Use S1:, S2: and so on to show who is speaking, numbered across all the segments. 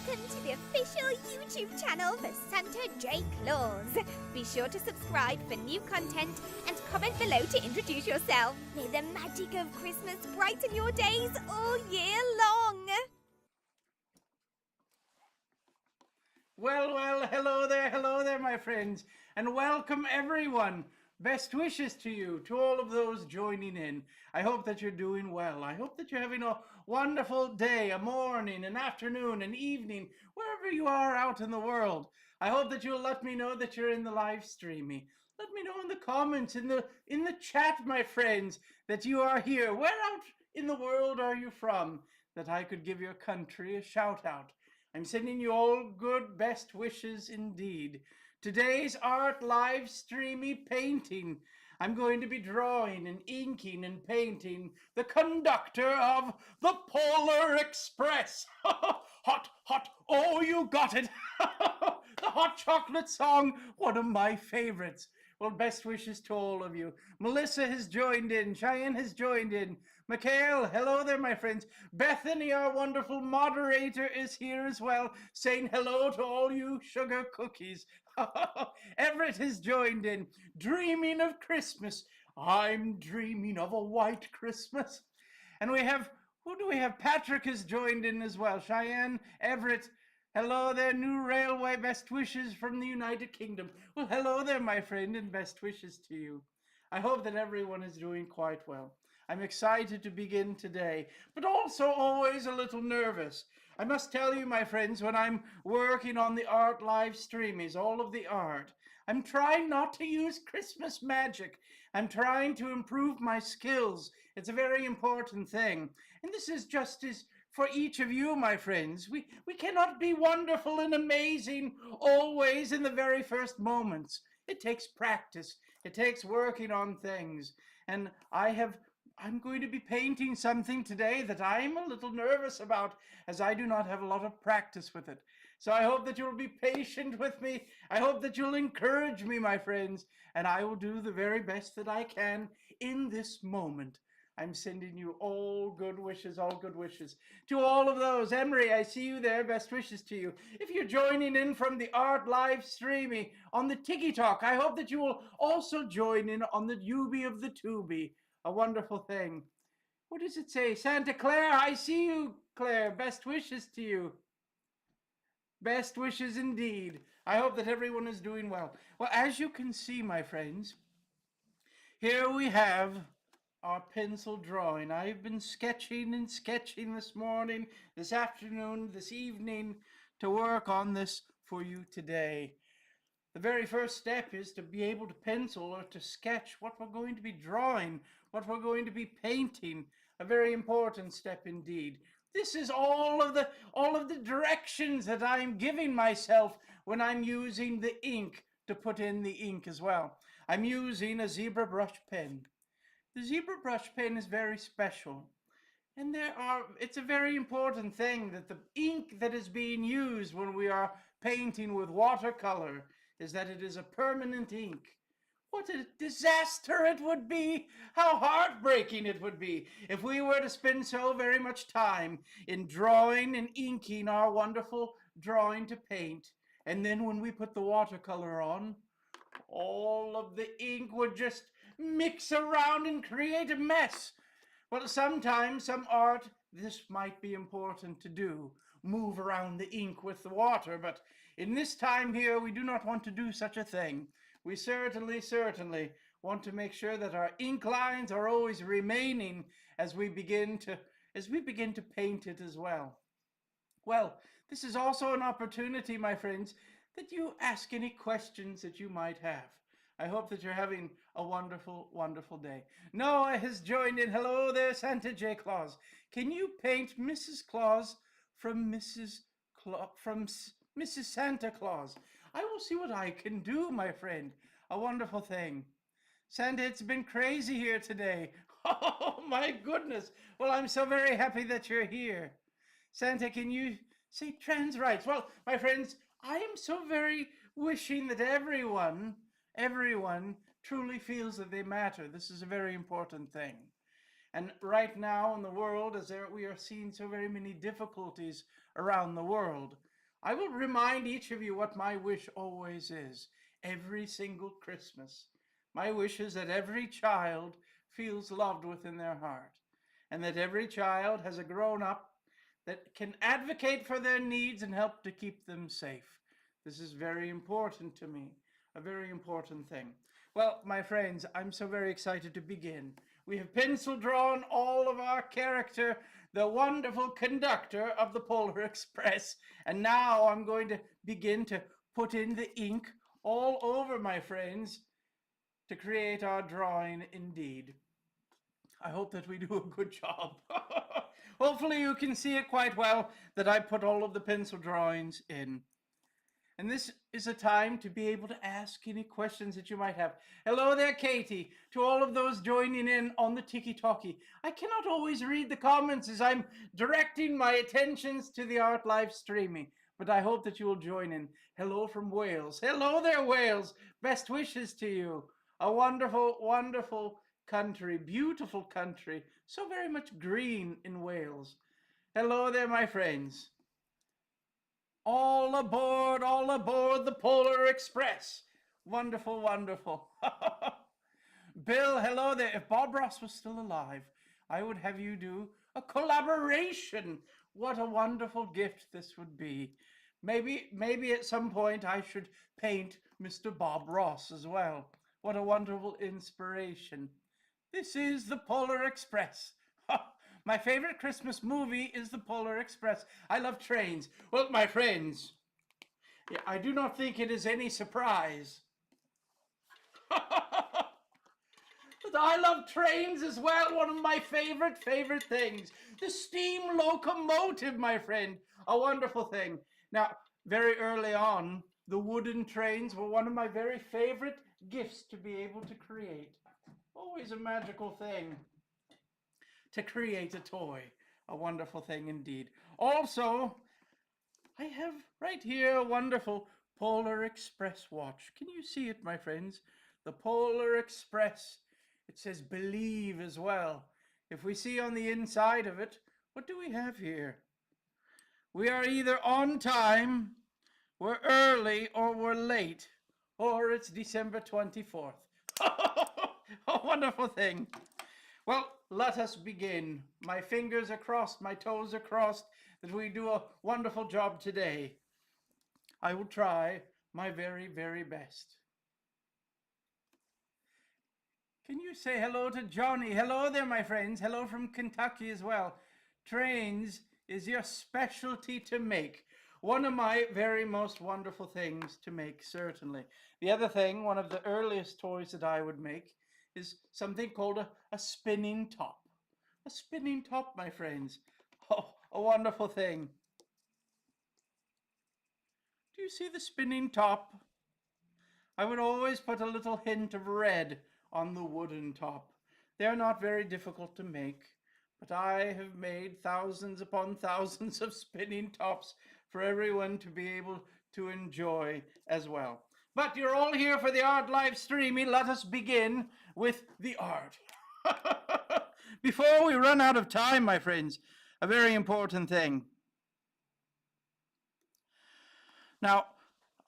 S1: welcome to the official YouTube channel for Santa J Claus. Be sure to subscribe for new content and comment below to introduce yourself. May the magic of Christmas brighten your days all year long.
S2: Well, hello there, my friends, and welcome everyone. Best wishes to you, to all of those joining in. I hope that you're doing well. I hope that you're having a wonderful day, a morning, an afternoon, an evening, wherever you are out in the world. I hope that you'll let me know that you're in the live streamy. Let me know in the comments, in the chat, my friends, that you are here. Where out in the world are you from? That I could give your country a shout out. I'm sending you all good best wishes indeed. Today's art live streamy painting. I'm going to be drawing and inking and painting the conductor of the Polar Express. Hot, hot, oh, you got it. The hot chocolate song, one of my favorites. Well, best wishes to all of you. Melissa has joined in. Cheyenne has joined in. Mikhail, hello there, my friends. Bethany, our wonderful moderator, is here as well, saying hello to all you sugar cookies. Everett has joined in. Dreaming of Christmas. I'm dreaming of a white Christmas. And we have, who do we have? Patrick has joined in as well. Cheyenne, Everett, hello there, new railway, best wishes from the United Kingdom. Well, hello there, my friend, and best wishes to you. I hope that everyone is doing quite well. I'm excited to begin today, but also always a little nervous. I must tell you, my friends, when I'm working on the art live stream is all of the art, I'm trying not to use Christmas magic. I'm trying to improve my skills. It's a very important thing. And this is just as for each of you, my friends. We cannot be wonderful and amazing always in the very first moments. It takes practice. It takes working on things. And I'm going to be painting something today that I'm a little nervous about, as I do not have a lot of practice with it. So I hope that you'll be patient with me. I hope that you'll encourage me, my friends, and I will do the very best that I can in this moment. I'm sending you all good wishes to all of those. Emery, I see you there. Best wishes to you. If you're joining in from the art live streaming on the Tiki Talk, I hope that you will also join in on the Yubi of the Tubi. A wonderful thing. What does it say? Santa Claire, I see you, Claire. Best wishes to you. Best wishes indeed. I hope that everyone is doing well. Well, as you can see, my friends, here we have our pencil drawing. I've been sketching and sketching this morning, this afternoon, this evening to work on this for you today. The very first step is to be able to pencil or to sketch what we're going to be drawing, what we're going to be painting. A very important step indeed. This is all of the directions that I'm giving myself when I'm using the ink to put in the ink as well. I'm using a zebra brush pen. The zebra brush pen is very special. And it's a very important thing that the ink that is being used when we are painting with watercolor is that it is a permanent ink. What a disaster it would be, how heartbreaking it would be if we were to spend so very much time in drawing and inking our wonderful drawing to paint. And then when we put the watercolor on, all of the ink would just mix around and create a mess. Well, sometimes some art, this might be important to do, move around the ink with the water, but in this time here, we do not want to do such a thing. We certainly want to make sure that our ink lines are always remaining as we begin to paint it as well. Well, this is also an opportunity, my friends, that you ask any questions that you might have. I hope that you're having a wonderful, wonderful day. Noah has joined in. Hello there, Santa J Claus. Can you paint Mrs. Claus from Mrs. Santa Claus? I will see what I can do, my friend. A wonderful thing. Santa, it's been crazy here today. Oh, my goodness. Well, I'm so very happy that you're here. Santa, can you say trans rights? Well, my friends, I am so very wishing that everyone truly feels that they matter. This is a very important thing. And right now in the world, we are seeing so very many difficulties around the world, I will remind each of you what my wish always is, every single Christmas. My wish is that every child feels loved within their heart, and that every child has a grown up that can advocate for their needs and help to keep them safe. This is very important to me, a very important thing. Well, my friends, I'm so very excited to begin. We have pencil drawn all of our character, the wonderful conductor of the Polar Express, and now I'm going to begin to put in the ink all over, my friends, to create our drawing indeed. I hope that we do a good job. Hopefully you can see it quite well that I put all of the pencil drawings in. And this is a time to be able to ask any questions that you might have. Hello there, Katie. To all of those joining in on the Tiki Talkie. I cannot always read the comments as I'm directing my attentions to the art live streaming, but I hope that you will join in. Hello from Wales. Hello there, Wales. Best wishes to you. A wonderful, wonderful country, beautiful country. So very much green in Wales. Hello there, my friends. All aboard the Polar Express. Wonderful, wonderful. Bill, hello there. If Bob Ross was still alive, I would have you do a collaboration. What a wonderful gift this would be. Maybe at some point I should paint Mr. Bob Ross as well. What a wonderful inspiration. This is the Polar Express. My favorite Christmas movie is the Polar Express. I love trains. Well, my friends, I do not think it is any surprise that I love trains as well. One of my favorite things. The steam locomotive, my friend. A wonderful thing. Now, very early on, the wooden trains were one of my very favorite gifts to be able to create. Always a magical thing to create a toy. A wonderful thing indeed. Also, I have right here a wonderful Polar Express watch. Can you see it, my friends? The Polar Express. It says believe as well. If we see on the inside of it, what do we have here? We are either on time, we're early, or we're late, or it's December 24th. A wonderful thing. Well, let us begin. My fingers are crossed, my toes are crossed, that we do a wonderful job today. I will try my very, very best. Can you say hello to Johnny? Hello there, my friends. Hello from Kentucky as well. Trains is your specialty to make. One of my very most wonderful things to make, certainly. The other thing, one of the earliest toys that I would make, is something called a spinning top. A spinning top, my friends. Oh, a wonderful thing. Do you see the spinning top? I would always put a little hint of red on the wooden top. They're not very difficult to make, but I have made thousands upon thousands of spinning tops for everyone to be able to enjoy as well. But you're all here for the art live streaming. Let us begin with the art. Before we run out of time, my friends, a very important thing. Now,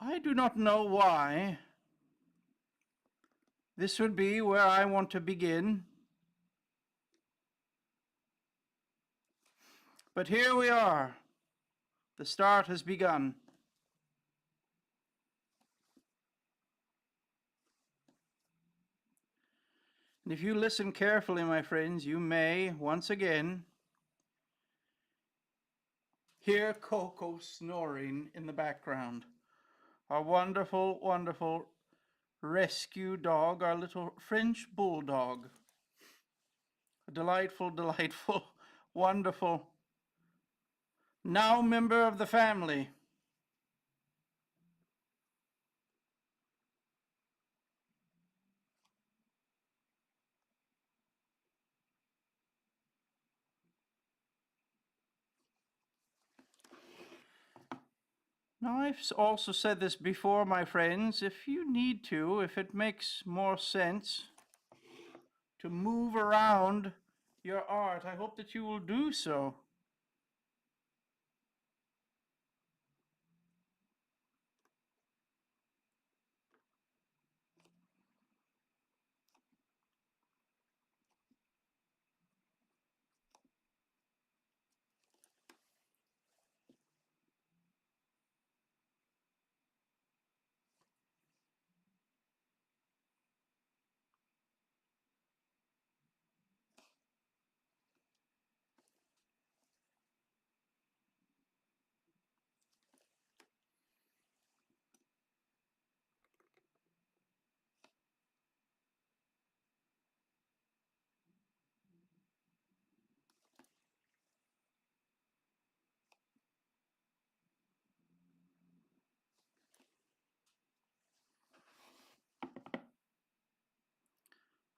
S2: I do not know why this would be where I want to begin, but here we are. The start has begun. And if you listen carefully, my friends, you may once again hear Coco snoring in the background. Our wonderful, wonderful rescue dog, our little French bulldog. A delightful, delightful, wonderful, now member of the family. Now, I've also said this before, my friends, if you need to, if it makes more sense to move around your art, I hope that you will do so.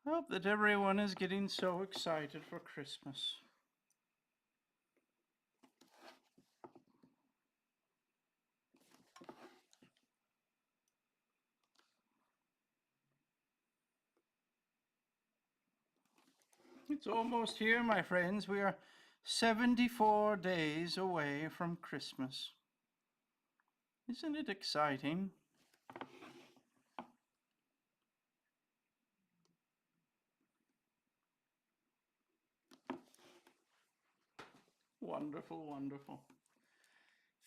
S2: I hope that everyone is getting so excited for Christmas. It's almost here, my friends. We are 74 days away from Christmas. Isn't it exciting? Wonderful, wonderful.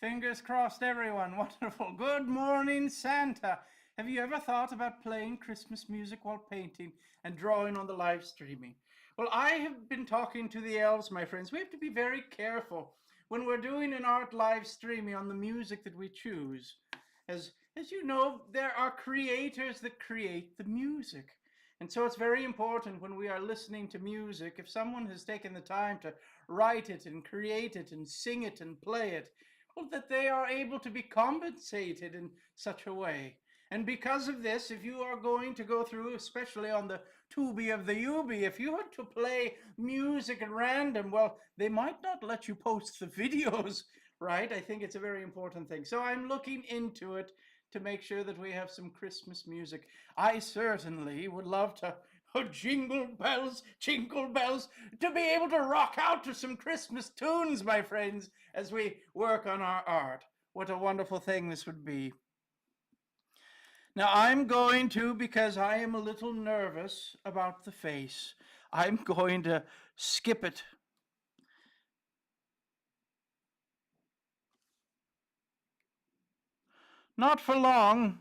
S2: Fingers crossed, everyone. Wonderful. Good morning, Santa. Have you ever thought about playing Christmas music while painting and drawing on the live streaming? Well, I have been talking to the elves, my friends. We have to be very careful when we're doing an art live streaming on the music that we choose. As you know, there are creators that create the music. And so it's very important when we are listening to music, if someone has taken the time to write it and create it and sing it and play it, well, that they are able to be compensated in such a way. And because of this, if you are going to go through, especially on the Tubi of the Ubi, if you had to play music at random, well, they might not let you post the videos, right? I think it's a very important thing. So I'm looking into it to make sure that we have some Christmas music. I certainly would love to, oh, jingle bells, to be able to rock out to some Christmas tunes, my friends, as we work on our art. What a wonderful thing this would be. Now I'm going to, because I am a little nervous about the face, I'm going to skip it. Not for long.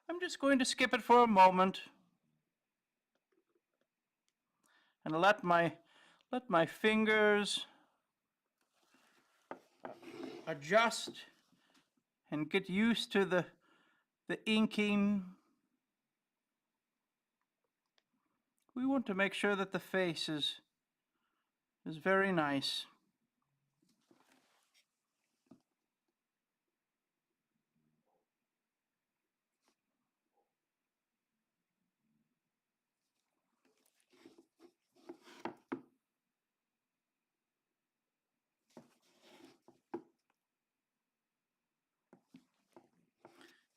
S2: I'm just going to skip it for a moment and let my fingers adjust and get used to the inking. We want to make sure that the face is very nice.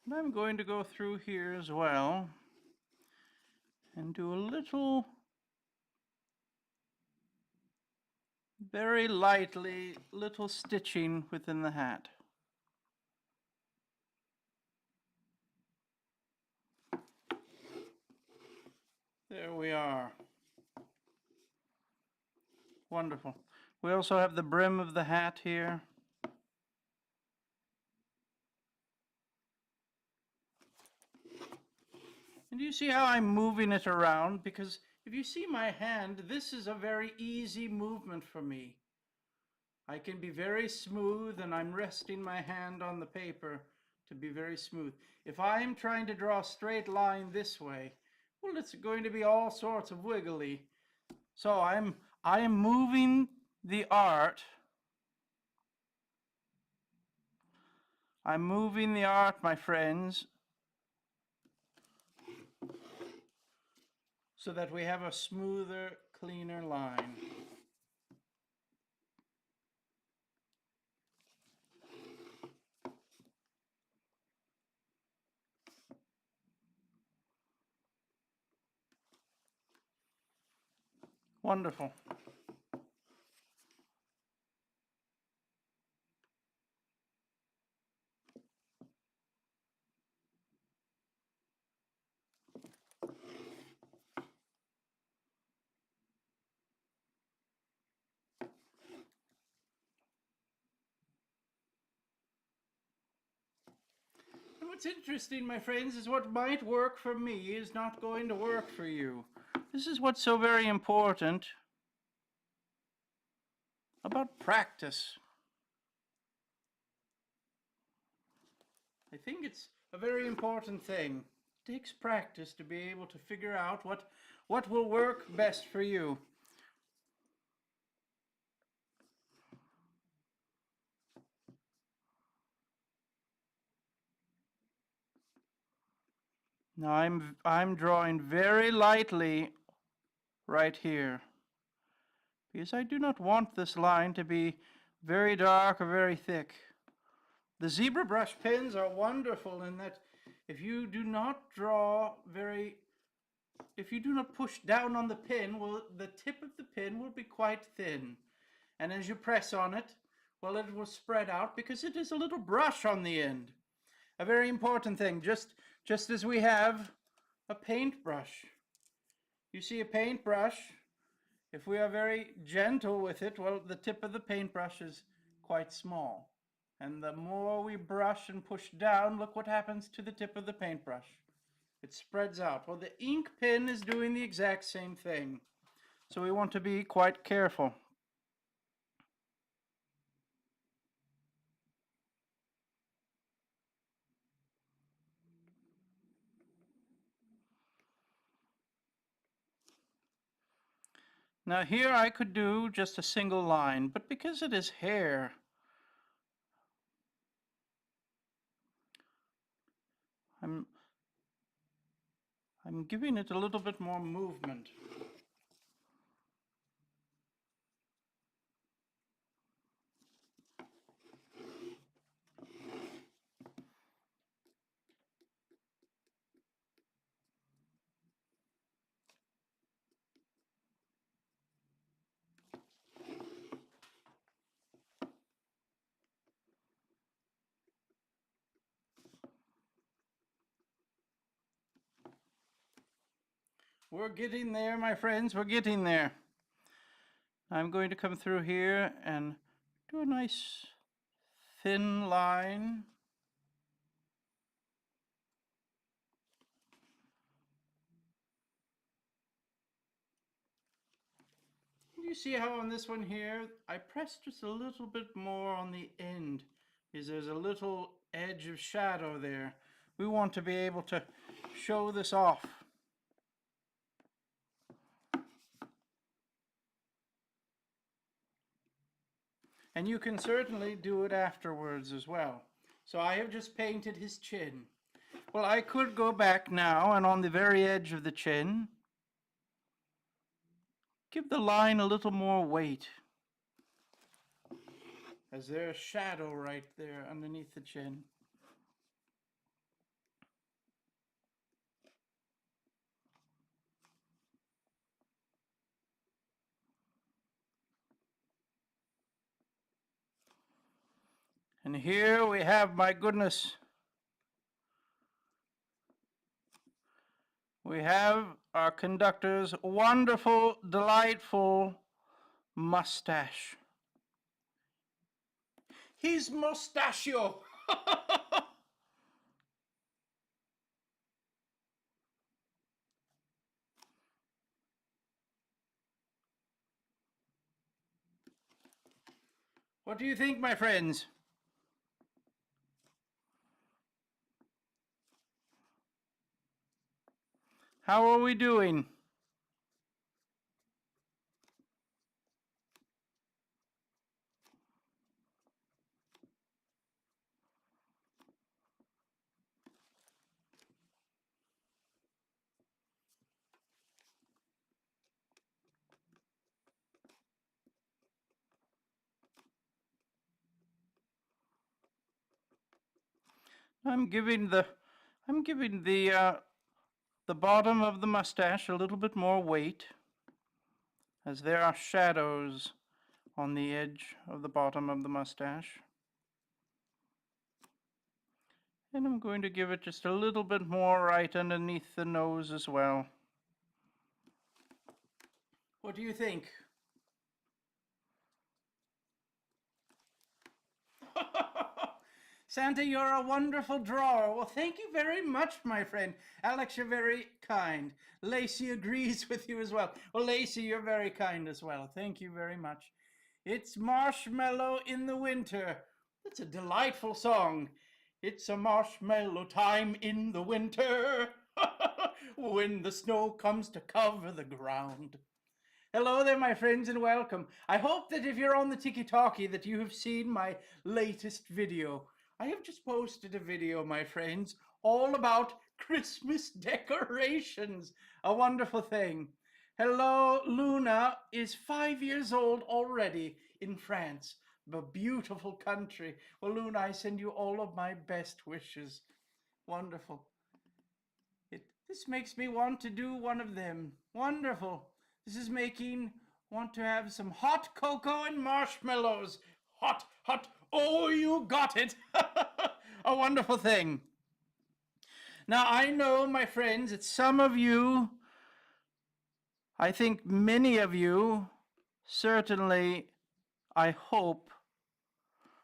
S2: And I'm going to go through here as well and do a little, very lightly, little stitching within the hat. There we are. Wonderful. We also have the brim of the hat here. And you see how I'm moving it around? Because if you see my hand, this is a very easy movement for me. I can be very smooth, and I'm resting my hand on the paper to be very smooth. If I'm trying to draw a straight line this way, well, it's going to be all sorts of wiggly. So I am moving the art. I'm moving the art, my friends, so that we have a smoother, cleaner line. Wonderful. And what's interesting, my friends, is what might work for me is not going to work for you. This is what's so very important about practice. I think it's a very important thing. It takes practice to be able to figure out what will work best for you. Now I'm drawing very lightly right here, because I do not want this line to be very dark or very thick. The zebra brush pens are wonderful in that if you do not push down on the pin, well, the tip of the pin will be quite thin. And as you press on it, well, it will spread out because it is a little brush on the end. A very important thing, just as we have a paintbrush. You see a paintbrush, if we are very gentle with it, well, the tip of the paintbrush is quite small. And the more we brush and push down, look what happens to the tip of the paintbrush. It spreads out. Well, the ink pen is doing the exact same thing. So we want to be quite careful. Now here I could do just a single line, but because it is hair, I'm giving it a little bit more movement. We're getting there, my friends, we're getting there. I'm going to come through here and do a nice thin line. You see how on this one here, I pressed just a little bit more on the end, because there's a little edge of shadow there. We want to be able to show this off. And you can certainly do it afterwards as well. So I have just painted his chin. Well, I could go back now and on the very edge of the chin, give the line a little more weight, as there's shadow right there underneath the chin. And here we have, my goodness, we have our conductor's wonderful, delightful mustache. His mustachio! What do you think, my friends? How are we doing? I'm giving the bottom of the mustache a little bit more weight, as there are shadows on the edge of the bottom of the mustache. And I'm going to give it just a little bit more right underneath the nose as well. What do you think? Santa, you're a wonderful drawer. Well, thank you very much, my friend. Alex, you're very kind. Lacey agrees with you as well. Well, Lacey, you're very kind as well. Thank you very much. It's Marshmallow in the Winter. That's a delightful song. It's a marshmallow time in the winter, when the snow comes to cover the ground. Hello there, my friends, and welcome. I hope that if you're on the Tiki-Talkie that you have seen my latest video. I have just posted a video, my friends, all about Christmas decorations. A wonderful thing. Hello, Luna is 5 years old already in France, a beautiful country. Well, Luna, I send you all of my best wishes. Wonderful. This makes me want to do one of them. Wonderful. This is making want to have some hot cocoa and marshmallows. Hot, hot. Oh, you got it. A wonderful thing. Now, I know, my friends, that some of you, I think many of you, certainly, I hope,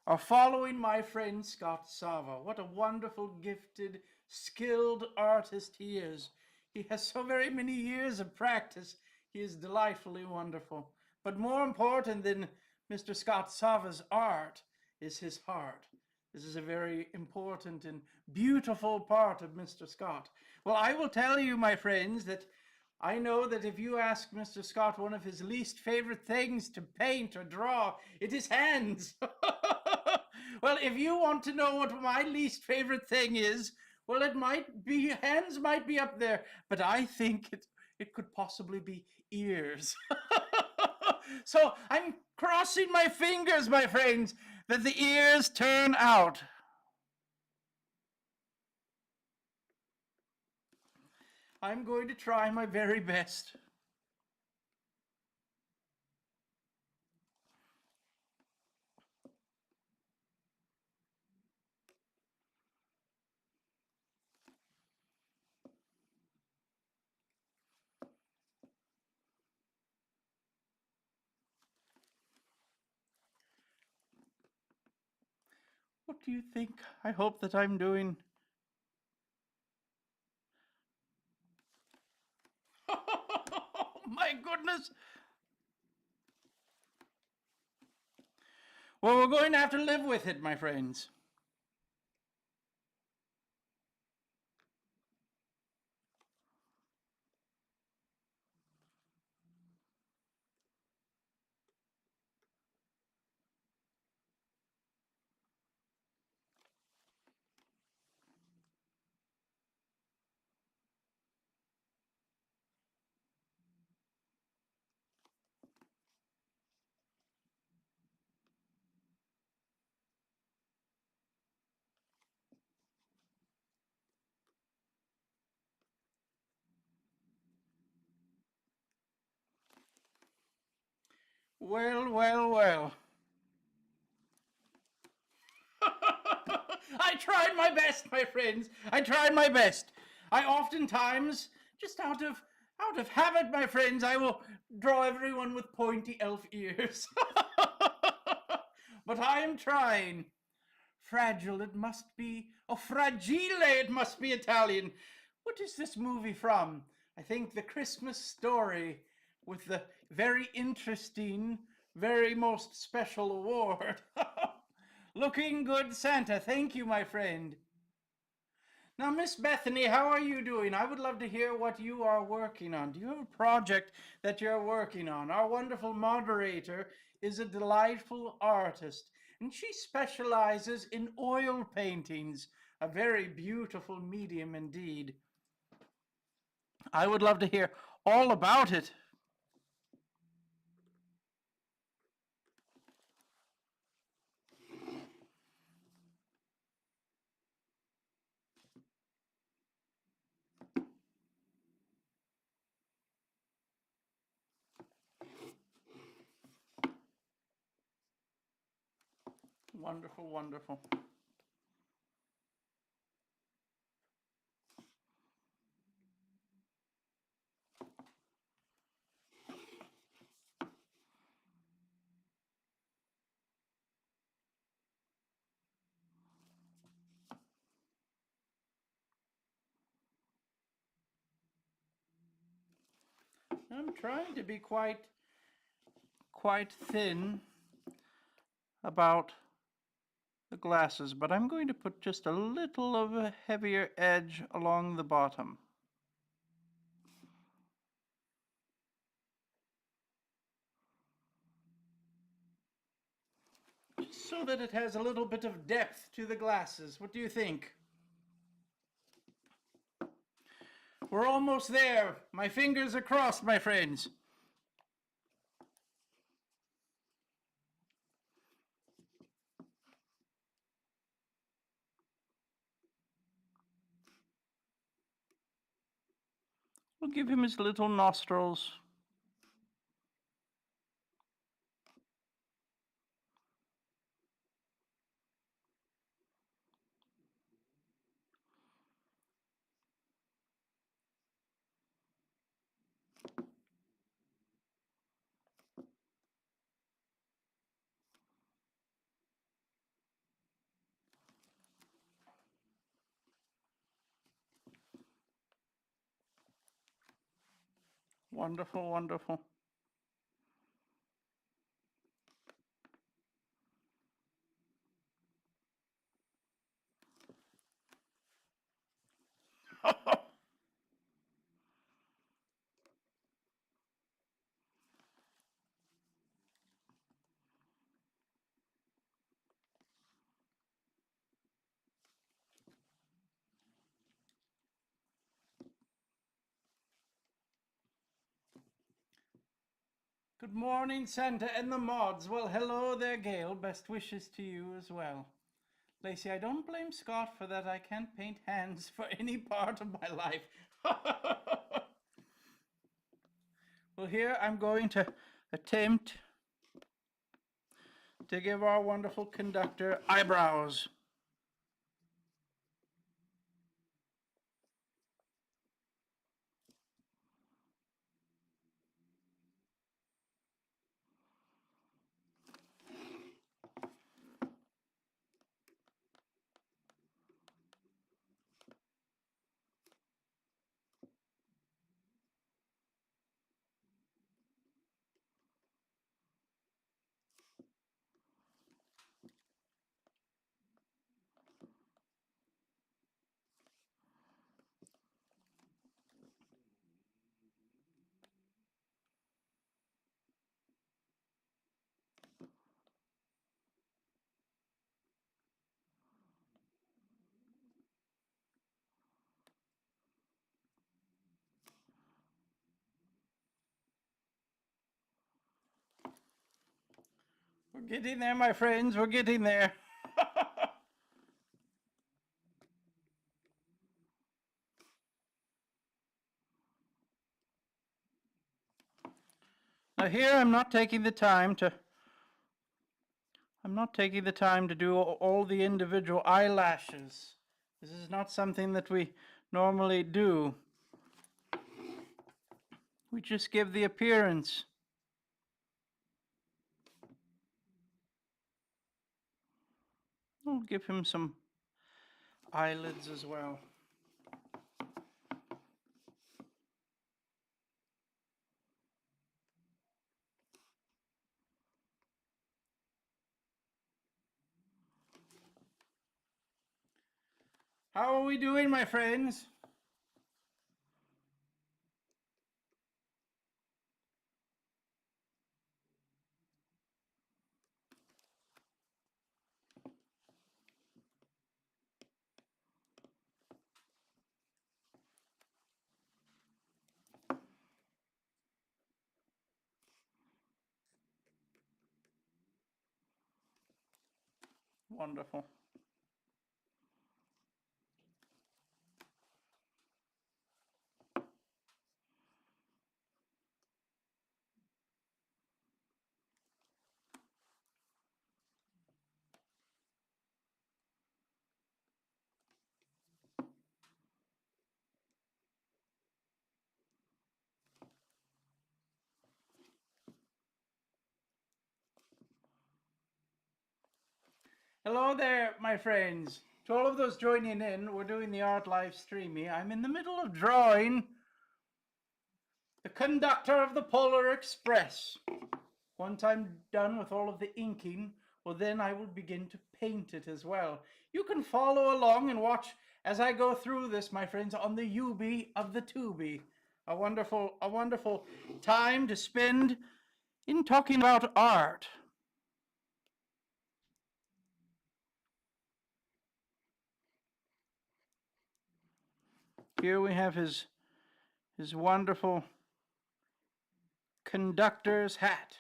S2: are following my friend Scott Sava. What a wonderful, gifted, skilled artist he is. He has so very many years of practice. He is delightfully wonderful. But more important than Mr. Scott Sava's art is his heart. This is a very important and beautiful part of Mr. Scott. Well, I will tell you, my friends, that I know that if you ask Mr. Scott one of his least favorite things to paint or draw, it is hands. Well, if you want to know what my least favorite thing is, well, it might be, hands might be up there, but I think it could possibly be ears. So I'm crossing my fingers, my friends, that the ears turn out. I'm going to try my very best. What do you think? I hope that I'm doing. My goodness. Well, we're going to have to live with it, my friends. Well, well, well. I tried my best, my friends. I tried my best. I oftentimes, just out of habit, my friends, I will draw everyone with pointy elf ears. But I am trying. Fragile, it must be. Oh, fragile, it must be Italian. What is this movie from? I think The Christmas Story, with the very interesting, very most special award. Looking good, Santa. Thank you, my friend. Now, Miss Bethany, how are you doing? I would love to hear what you are working on. Do you have a project that you're working on? Our wonderful moderator is a delightful artist, and she specializes in oil paintings, a very beautiful medium indeed. I would love to hear all about it. Wonderful, wonderful. I'm trying to be quite thin about the glasses, but I'm going to put just a little of a heavier edge along the bottom. Just so that it has a little bit of depth to the glasses. What do you think? We're almost there. My fingers are crossed, my friends. We'll give him his little nostrils. Wonderful, wonderful. Good morning, Santa and the mods. Well, hello there, Gail. Best wishes to you as well. Lacey, I don't blame Scott for that. I can't paint hands for any part of my life. Well, here I'm going to attempt to give our wonderful conductor eyebrows. We're getting there, my friends. We're getting there. Now here I'm not taking the time to do all the individual eyelashes. This is not something that we normally do. We just give the appearance. We'll give him some eyelids as well. How are we doing, my friends? Wonderful. Hello there, my friends. To all of those joining in, we're doing the art live streamy. I'm in the middle of drawing the conductor of the Polar Express. Once I'm done with all of the inking, well, then I will begin to paint it as well. You can follow along and watch as I go through this, my friends, on the Ubi of the Tubi. A wonderful time to spend in talking about art. Here we have his his wonderful conductor's hat.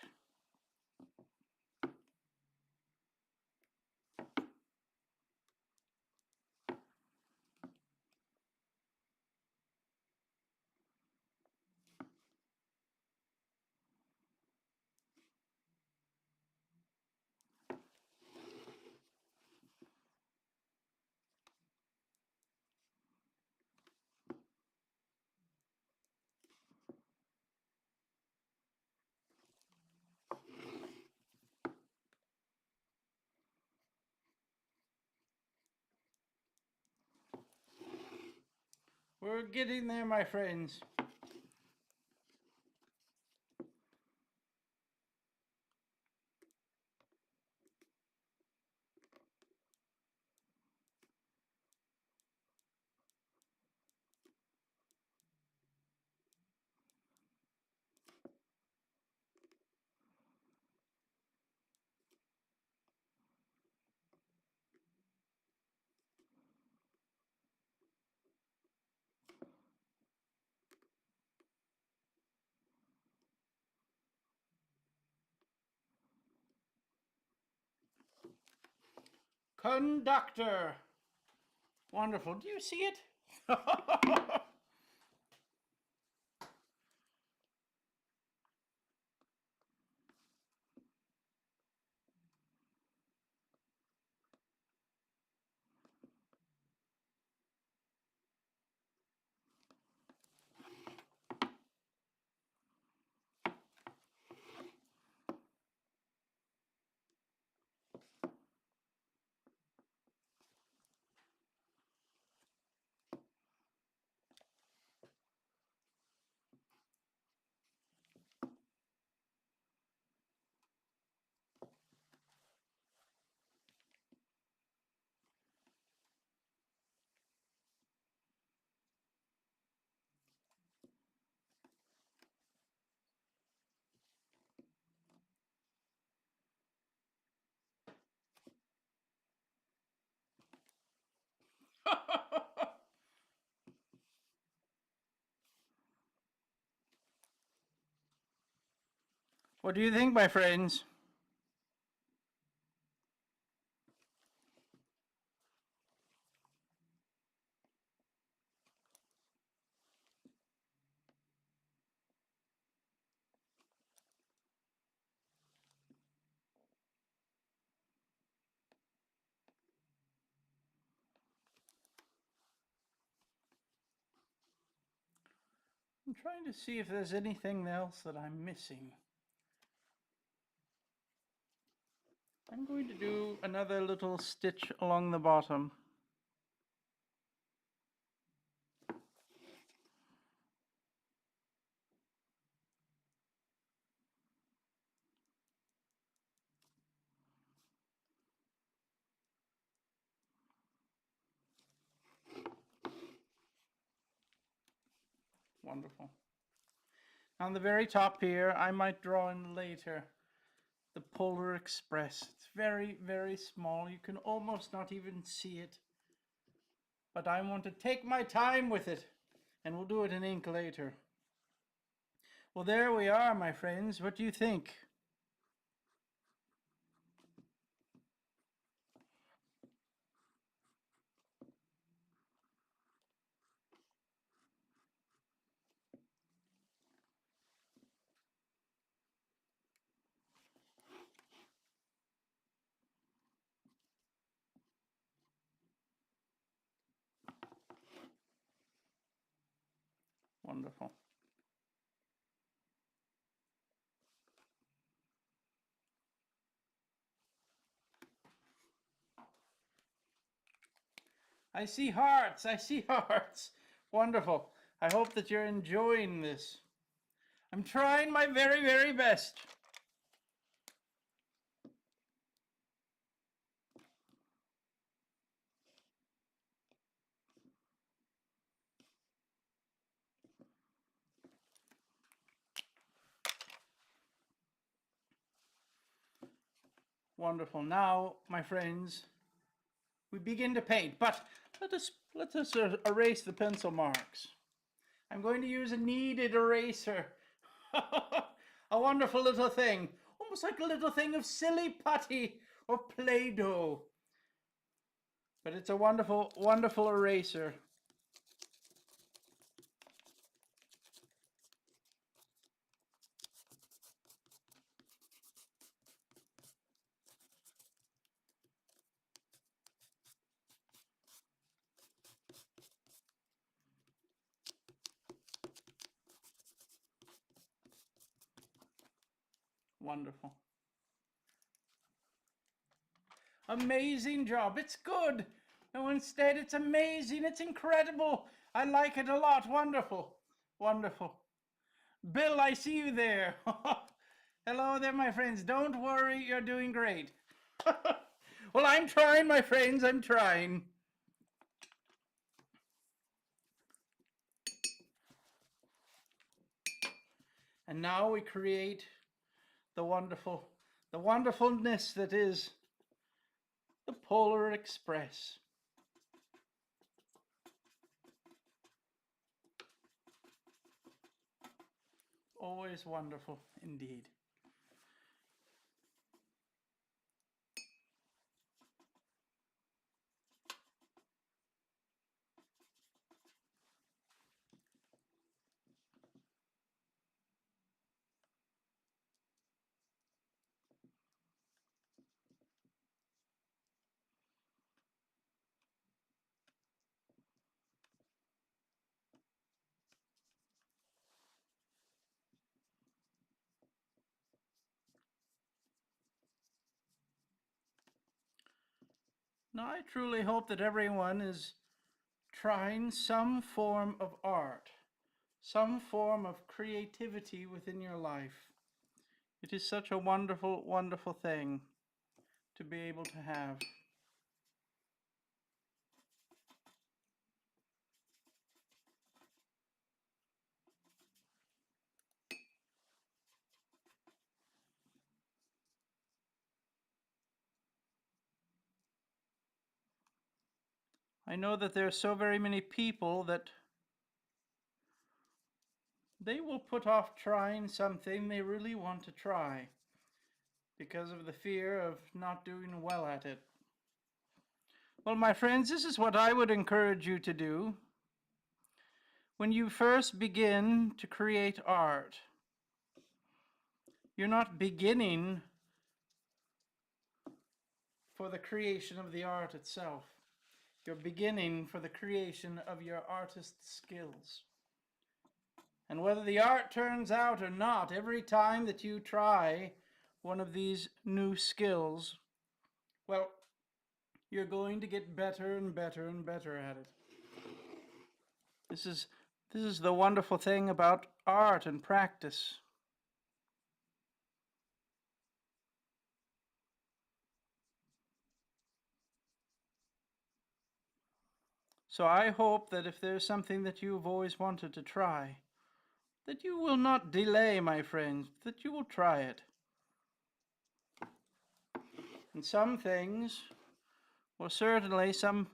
S2: We're getting there, my friends. Conductor. Wonderful. Do you see it? What do you think, my friends? I'm trying to see if there's anything else that I'm missing. I'm going to do another little stitch along the bottom. Wonderful. On the very top here, I might draw in later the Polar Express. It's very, very small. You can almost not even see it. But I want to take my time with it, and we'll do it in ink later. Well, there we are, my friends. What do you think? Wonderful. I see hearts. I see hearts. Wonderful. I hope that you're enjoying this. I'm trying my very, very best. Wonderful. Now, my friends, we begin to paint, but let us erase the pencil marks. I'm going to use a kneaded eraser. A wonderful little thing, almost like a little thing of silly putty or Play-Doh. But it's a wonderful, wonderful eraser. Wonderful. Amazing job. It's good. No, instead, it's amazing. It's incredible. I like it a lot. Wonderful. Wonderful. Bill, I see you there. Hello there, my friends. Don't worry, you're doing great. Well, I'm trying, my friends. I'm trying. And now we create the wonderfulness that is the Polar Express. Always wonderful indeed. Now, I truly hope that everyone is trying some form of art, some form of creativity within your life. It is such a wonderful, wonderful thing to be able to have. I know that there are so very many people that they will put off trying something they really want to try because of the fear of not doing well at it. Well, my friends, this is what I would encourage you to do. When you first begin to create art, you're not beginning for the creation of the art itself. You're beginning for the creation of your artist's skills. And whether the art turns out or not, every time that you try one of these new skills, well, you're going to get better and better and better at it. This is the wonderful thing about art and practice. So I hope that if there's something that you've always wanted to try, that you will not delay, my friends, that you will try it. And some things, well, certainly some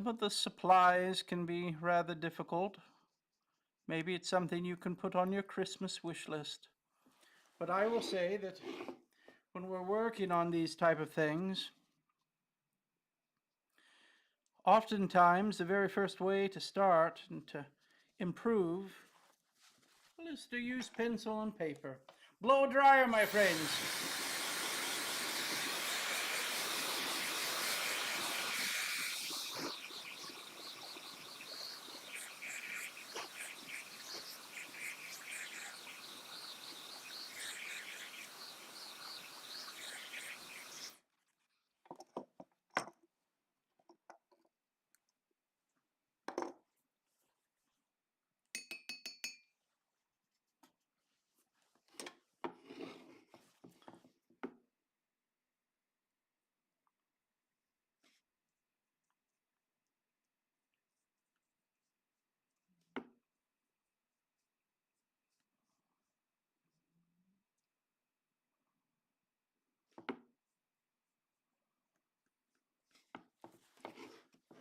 S2: of the supplies can be rather difficult. Maybe it's something you can put on your Christmas wish list. But I will say that when we're working on these type of things, oftentimes the very first way to start and to improve, well, is to use pencil and paper. Blow dryer, my friends.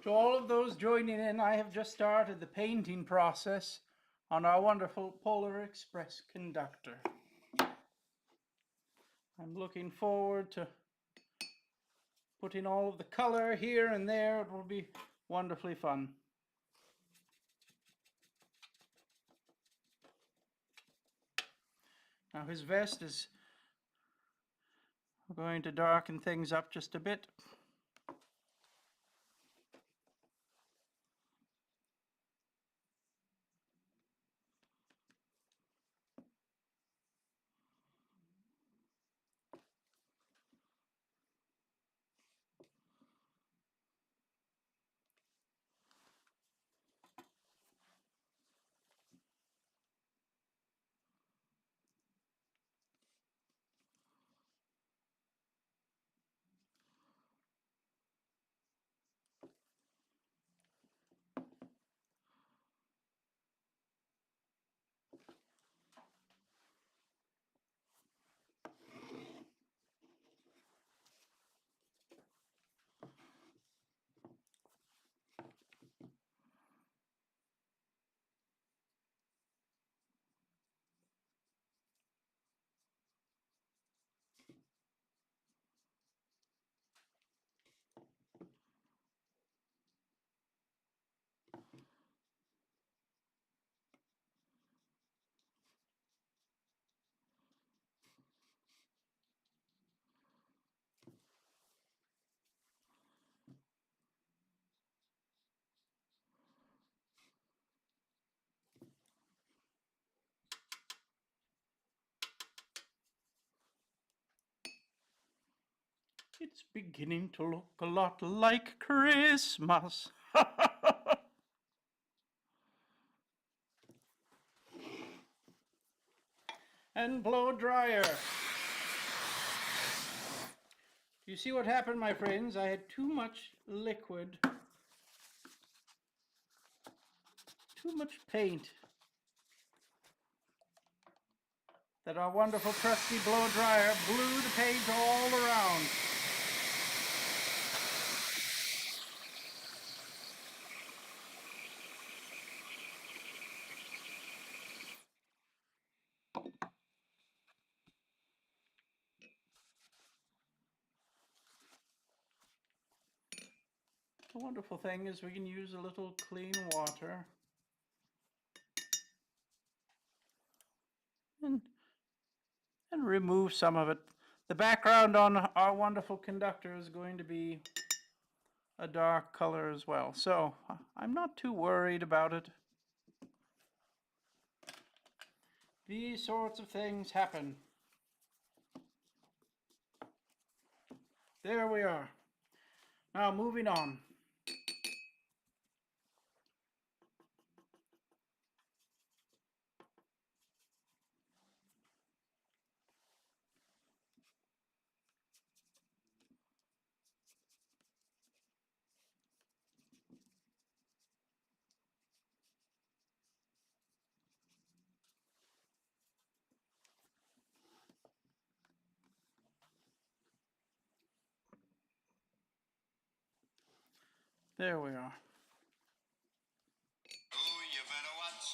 S2: To all of those joining in, I have just started the painting process on our wonderful Polar Express conductor. I'm looking forward to putting all of the color here and there. It will be wonderfully fun. Now his vest is going to darken things up just a bit. It's beginning to look a lot like Christmas. And blow dryer. You see what happened, my friends? I had too much liquid, too much paint, that our wonderful trusty blow dryer blew the paint all around. The wonderful thing is we can use a little clean water and remove some of it. The background on our wonderful conductor is going to be a dark color as well, so I'm not too worried about it. These sorts of things happen. There we are. Now moving on. There we are.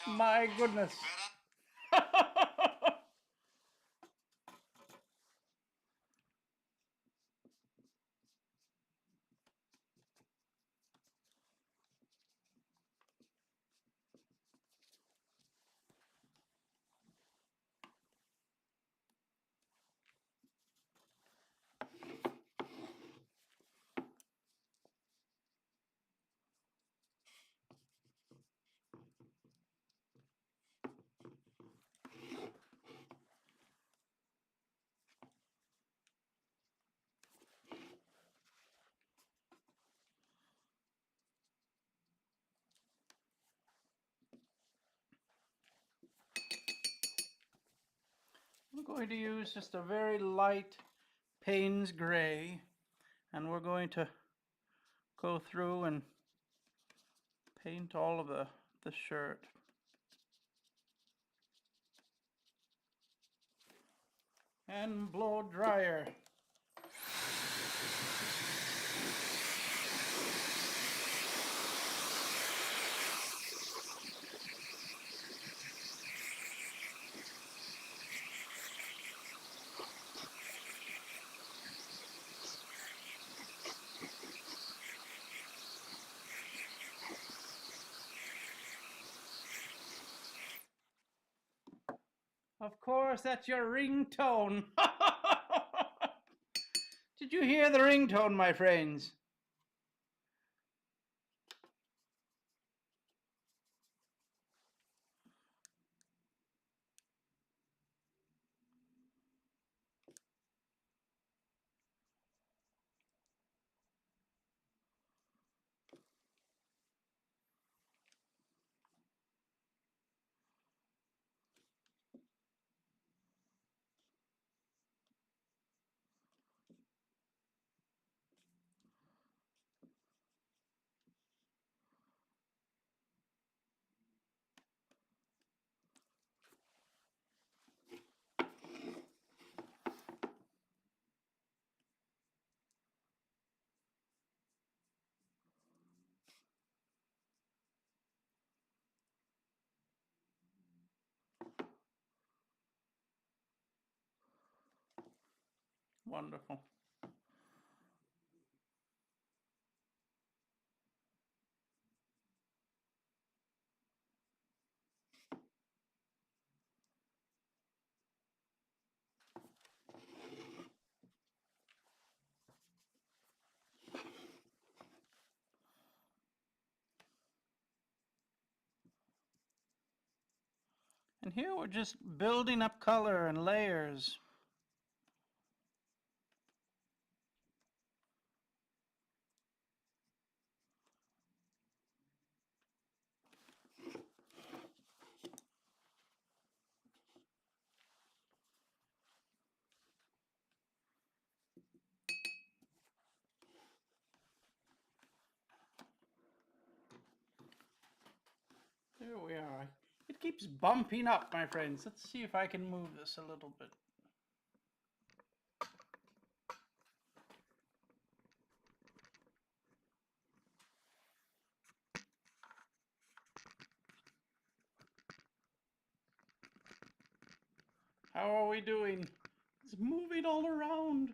S2: My goodness. I'm going to use just a very light Payne's gray, and we're going to go through and paint all of the shirt. And blow dryer. Of course, that's your ringtone. Did you hear the ringtone, my friends? Wonderful. And here we're just building up color and layers. There we are. It keeps bumping up, my friends. Let's see if I can move this a little bit. How are we doing? It's moving all around.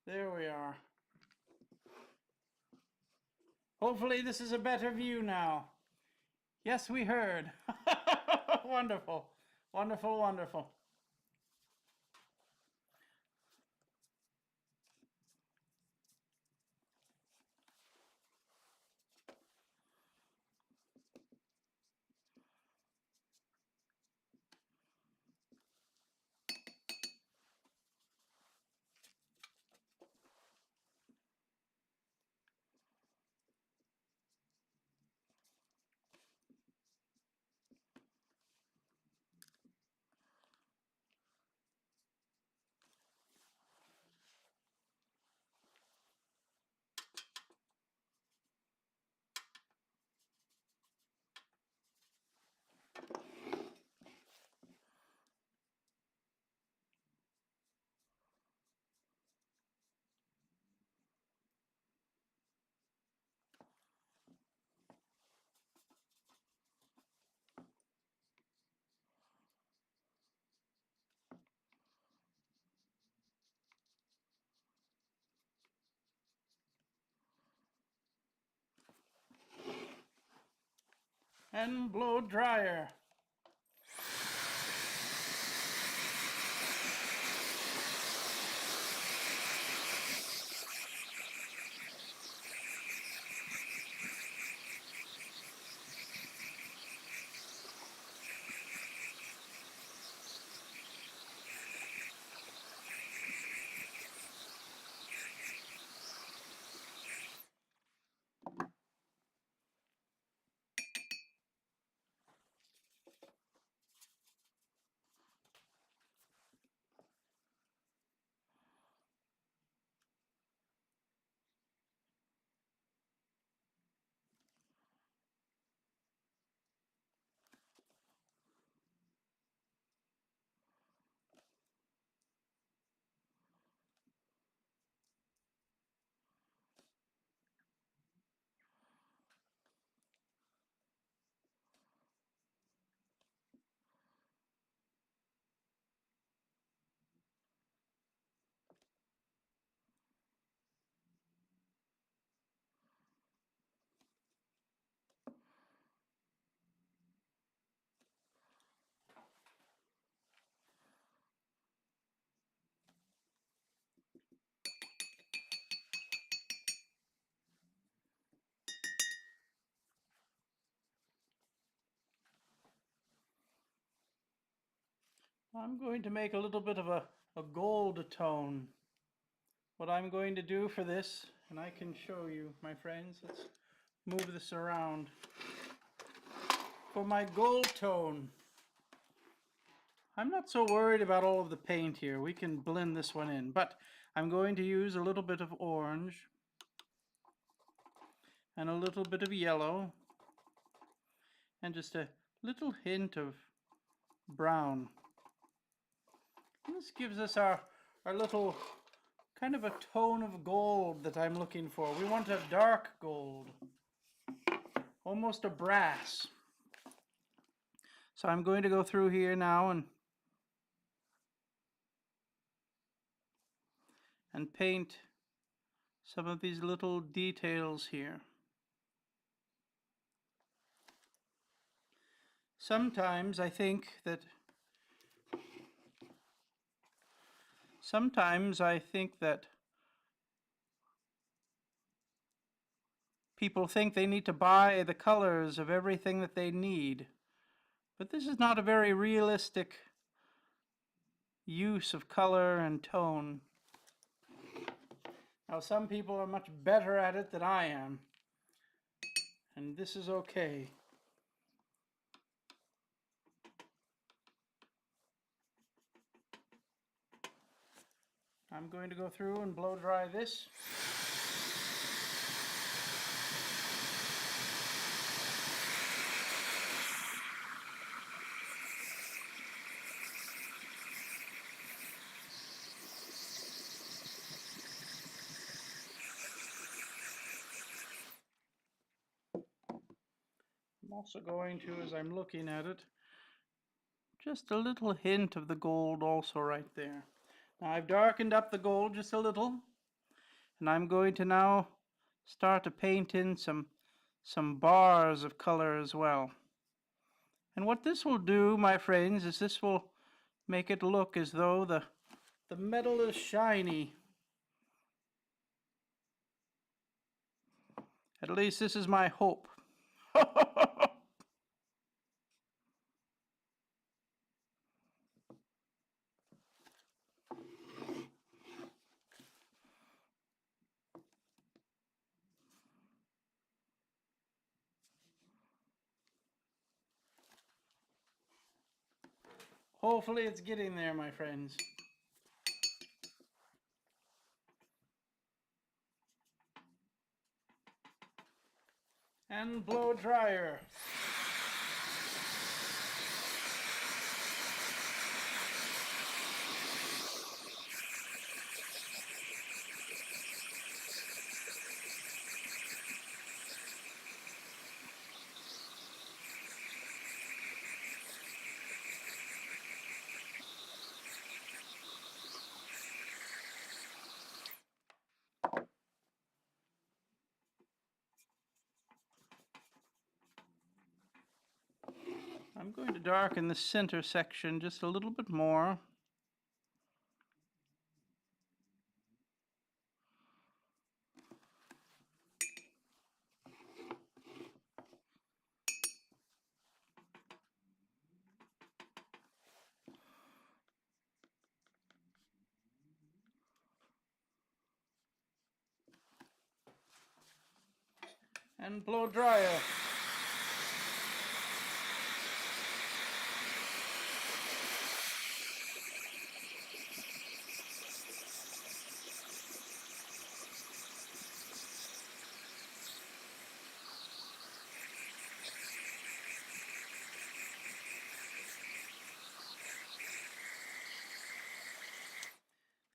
S2: There we are. Hopefully this is a better view now. Yes, we heard. Wonderful. Wonderful, wonderful. And blow dryer. I'm going to make a little bit of a gold tone. What I'm going to do for this, and I can show you, my friends, let's move this around. For my gold tone, I'm not so worried about all of the paint here. We can blend this one in, but I'm going to use a little bit of orange and a little bit of yellow and just a little hint of brown. And this gives us our little kind of a tone of gold that I'm looking for. We want a dark gold, almost a brass. So I'm going to go through here now and paint some of these little details here. Sometimes I think that people think they need to buy the colors of everything that they need. But this is not a very realistic use of color and tone. Now, some people are much better at it than I am, and this is okay. I'm going to go through and blow dry this. I'm also going to, as I'm looking at it, just a little hint of the gold also right there. Now I've darkened up the gold just a little, and I'm going to now start to paint in some bars of color as well. And what this will do, my friends, is this will make it look as though the metal is shiny. At least this is my hope. Hopefully it's getting there, my friends. And blow dryer. I'm going to darken the center section just a little bit more. And blow dryer.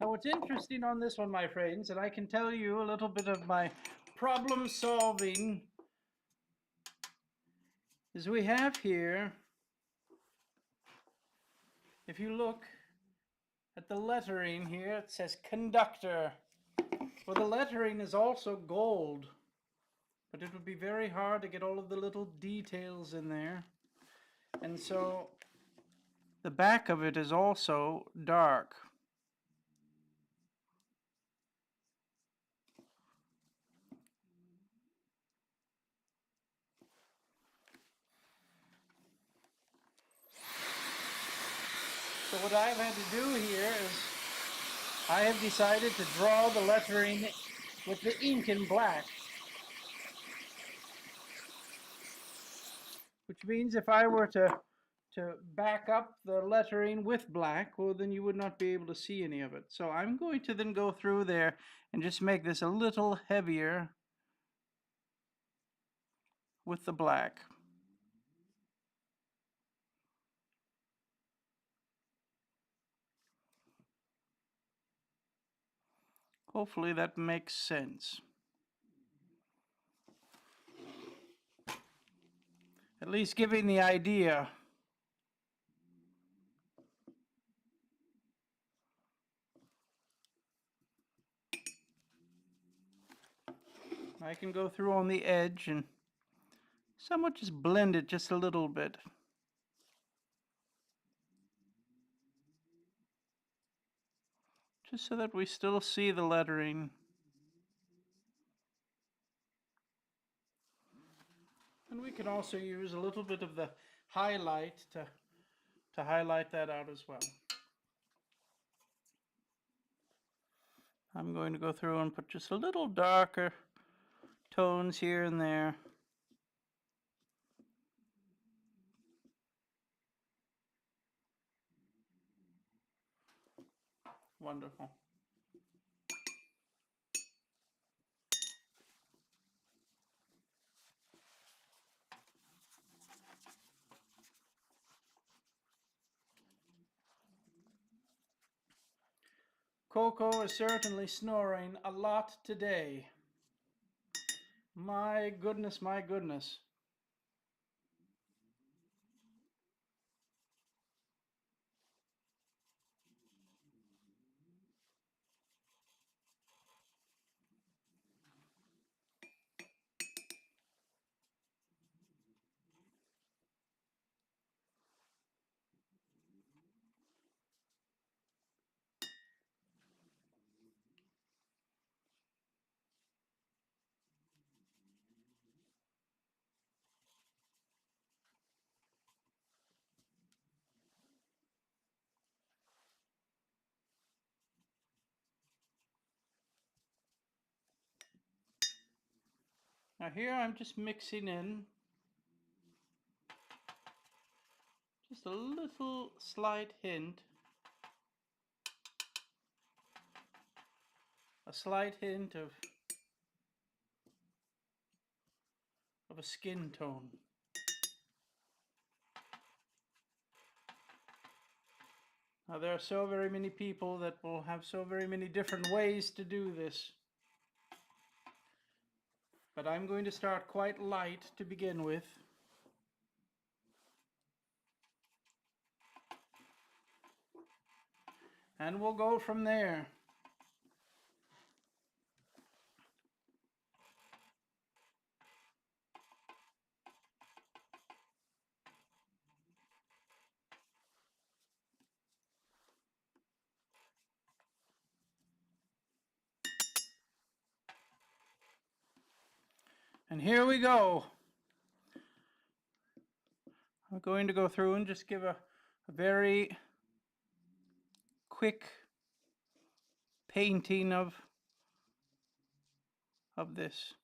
S2: Now what's interesting on this one, my friends, and I can tell you a little bit of my problem solving, is we have here, if you look at the lettering here, it says Conductor. Well, the lettering is also gold, but it would be very hard to get all of the little details in there. And so the back of it is also dark. So what I've had to do here is I have decided to draw the lettering with the ink in black. Which means if I were to back up the lettering with black, well, then you would not be able to see any of it. So I'm going to then go through there and just make this a little heavier with the black. Hopefully that makes sense. At least giving the idea. I can go through on the edge and somewhat just blend it just a little bit. Just so that we still see the lettering. And we can also use a little bit of the highlight to highlight that out as well. I'm going to go through and put just a little darker tones here and there. Wonderful. Coco is certainly snoring a lot today. My goodness, my goodness. Now here I'm just mixing in just a little slight hint, a slight hint of a skin tone. Now there are so very many people that will have so very many different ways to do this. But I'm going to start quite light to begin with. And we'll go from there. And here we go. I'm going to go through and just give a very quick painting of this.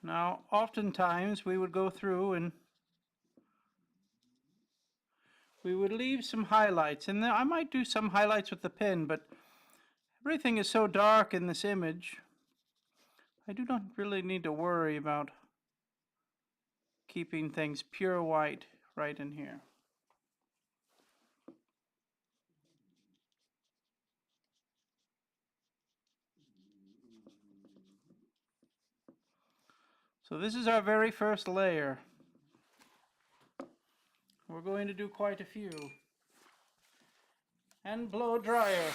S2: Now, oftentimes we would go through and we would leave some highlights, and then I might do some highlights with the pen, but everything is so dark in this image, I do not really need to worry about keeping things pure white right in here. So this is our very first layer. We're going to do quite a few. And blow dryer.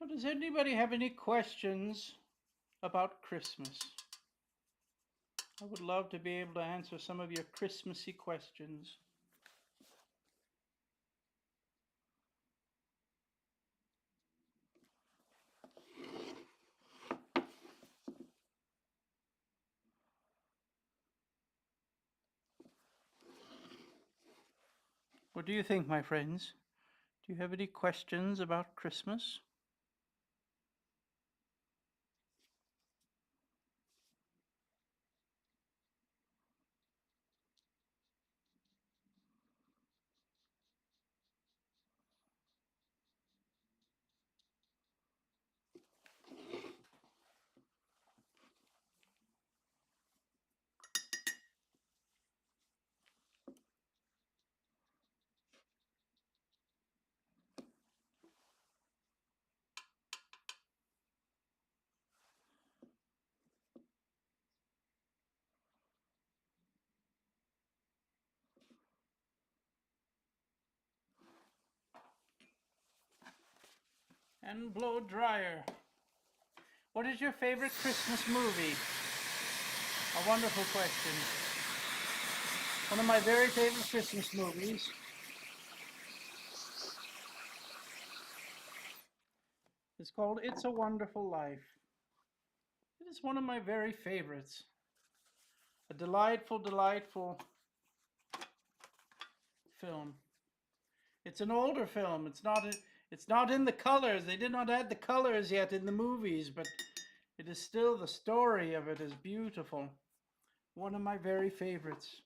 S2: So does anybody have any questions about Christmas? I would love to be able to answer some of your Christmassy questions. What do you think, my friends? Do you have any questions about Christmas? And blow dryer. What is your favorite Christmas movie? A wonderful question. One of my very favorite Christmas movies is called It's a Wonderful Life. It is one of my very favorites. A delightful, delightful film. It's an older film. It's not in the colors. They did not add the colors yet in the movies, but it is still, the story of it is beautiful. One of my very favorites.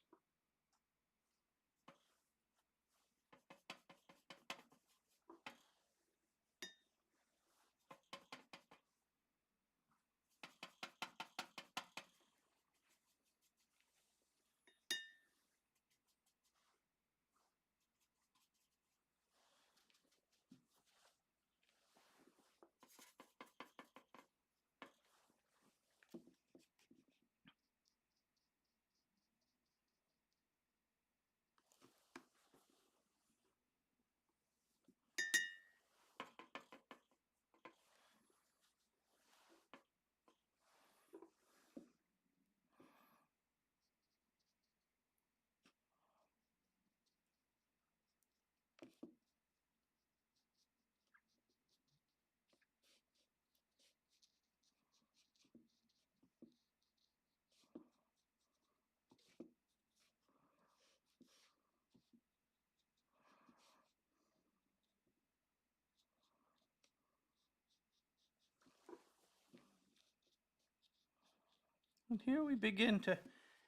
S2: And here we begin to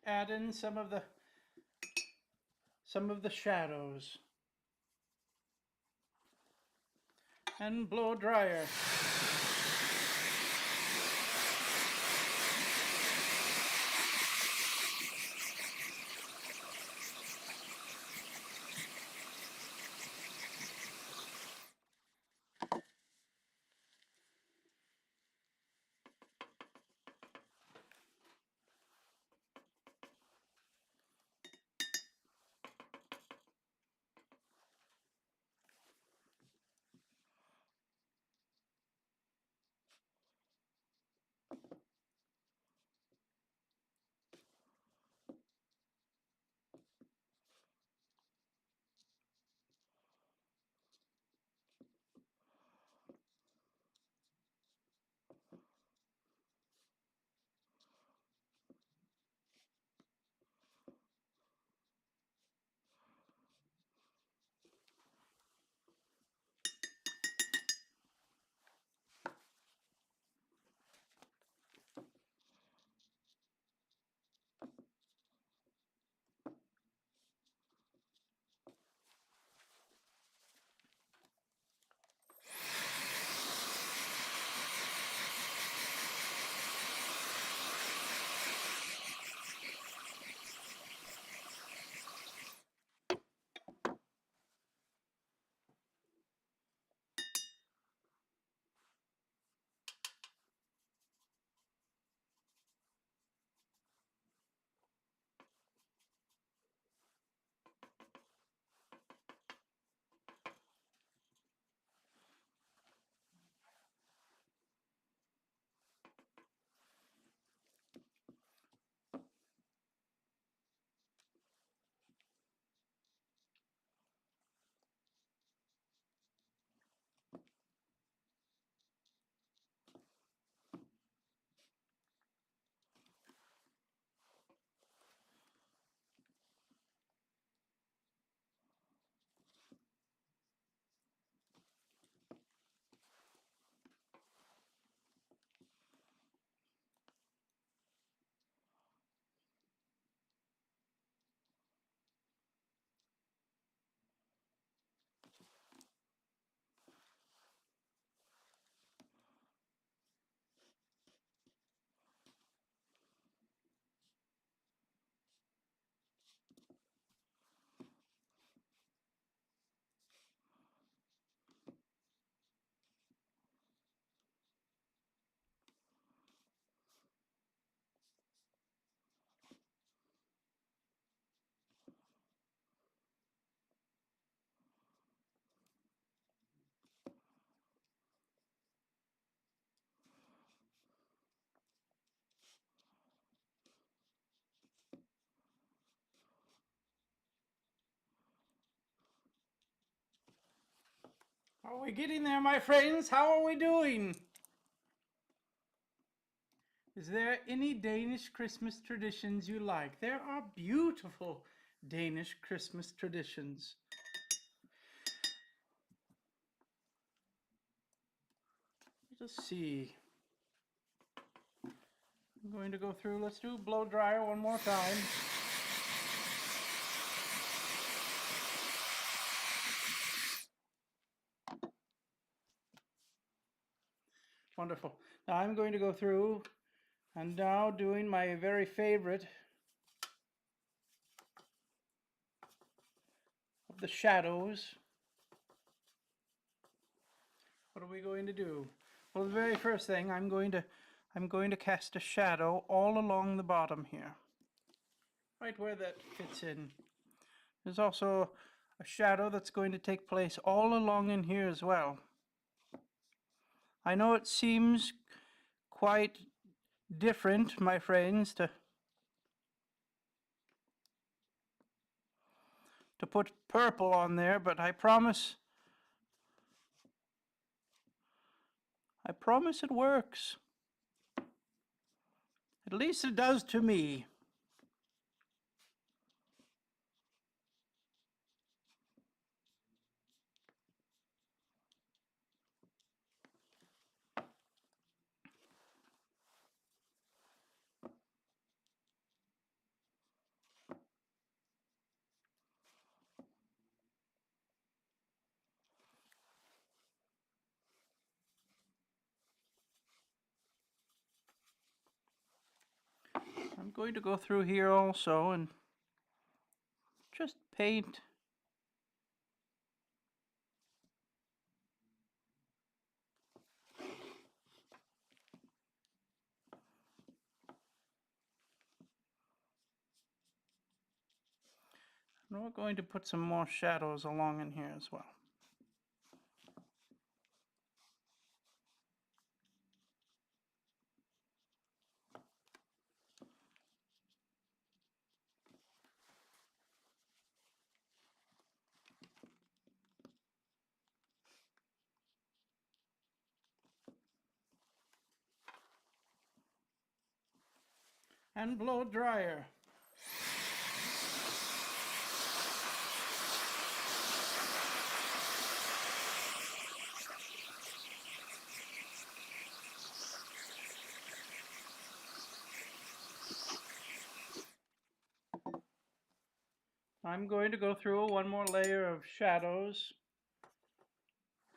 S2: add in some of the shadows. And blow dryer. Are we getting there, my friends? How are we doing? Is there any Danish Christmas traditions you like? There are beautiful Danish Christmas traditions. Let's see. I'm going to go through. Let's do blow dryer one more time. Wonderful. Now I'm going to go through and now doing my very favorite of the shadows. What are we going to do? Well, the very first thing I'm going to cast a shadow all along the bottom here, right where that fits in. There's also a shadow that's going to take place all along in here as well. I know it seems quite different, my friends, to put purple on there, but I promise it works. At least it does to me. I'm going to go through here also and just paint. And we're going to put some more shadows along in here as well. And blow dryer. I'm going to go through one more layer of shadows.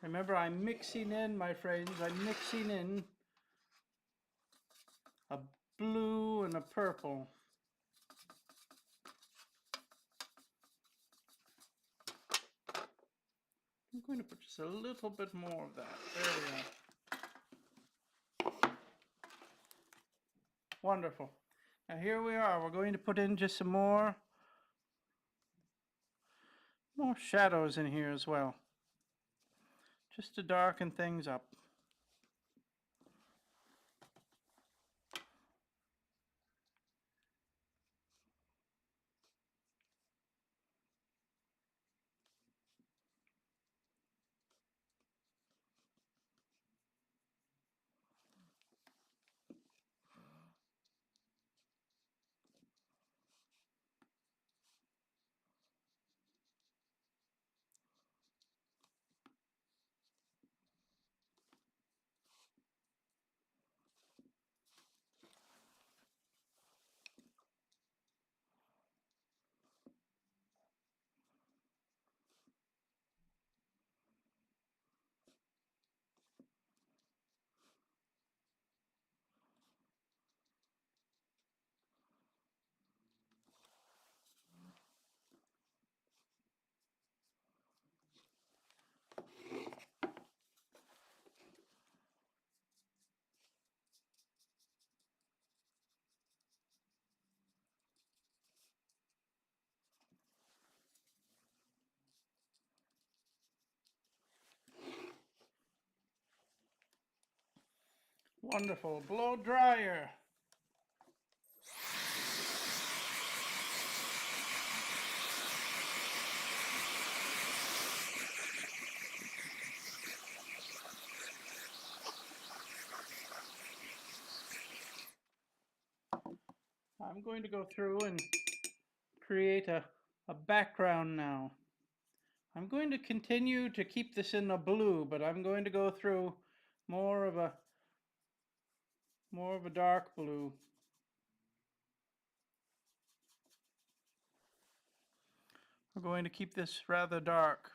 S2: Remember, I'm mixing in, my friends, I'm mixing in a blue and a purple. I'm going to put just a little bit more of that. There we are. Wonderful. Now here we are. We're going to put in just some more shadows in here as well, just to darken things up. Wonderful. Blow dryer. I'm going to go through and create a background now. I'm going to continue to keep this in a blue, but I'm going to go through more of a dark blue. We're going to keep this rather dark.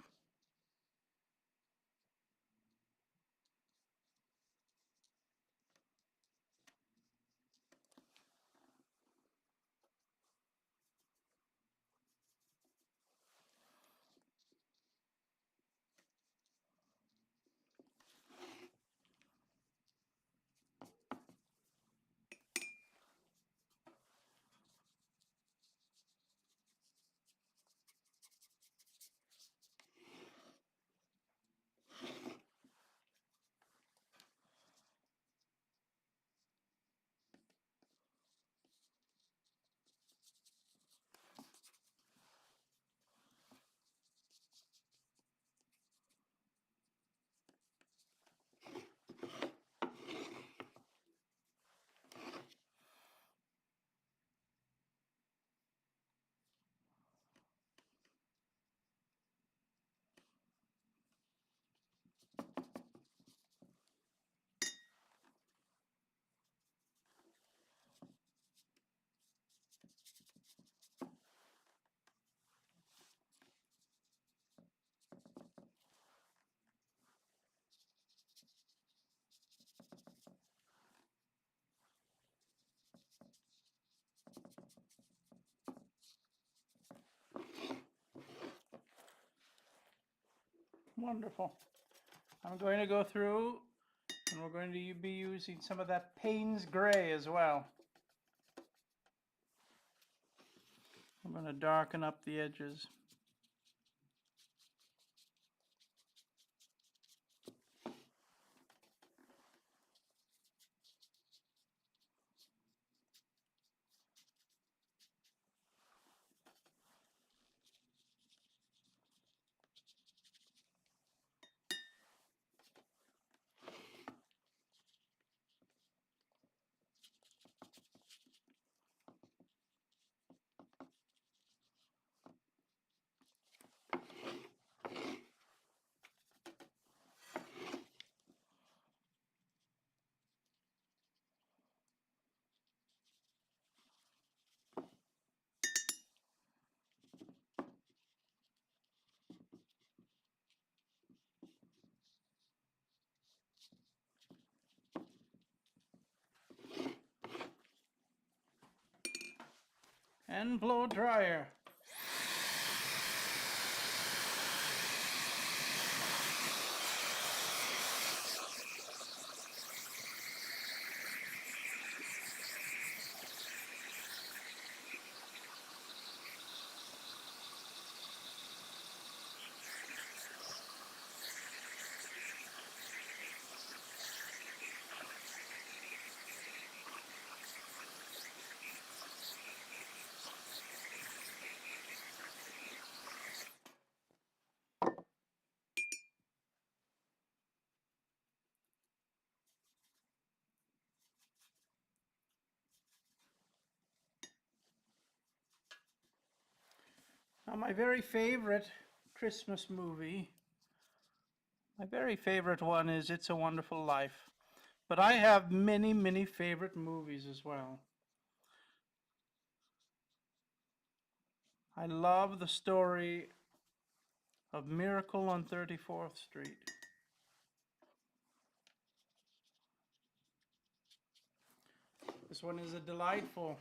S2: Wonderful. I'm going to go through and we're going to be using some of that Payne's gray as well. I'm going to darken up the edges. And blow dryer. Now, my very favorite Christmas movie, my very favorite one is It's a Wonderful Life. But I have many, many favorite movies as well. I love the story of Miracle on 34th Street. This one is a delightful,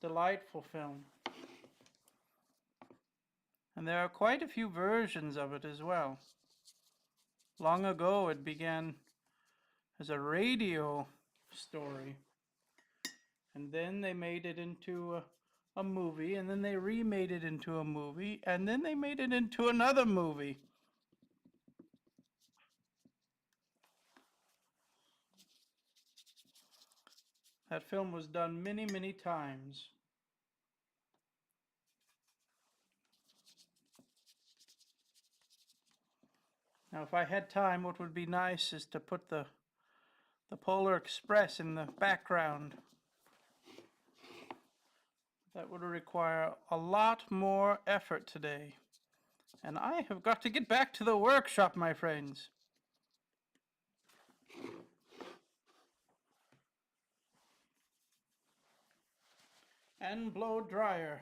S2: delightful film. And there are quite a few versions of it as well. Long ago, it began as a radio story. And then they made it into a movie, and then they remade it into a movie, and then they made it into another movie. That film was done many, many times. Now, if I had time, what would be nice is to put the Polar Express in the background. That would require a lot more effort today. And I have got to get back to the workshop, my friends. And blow dryer.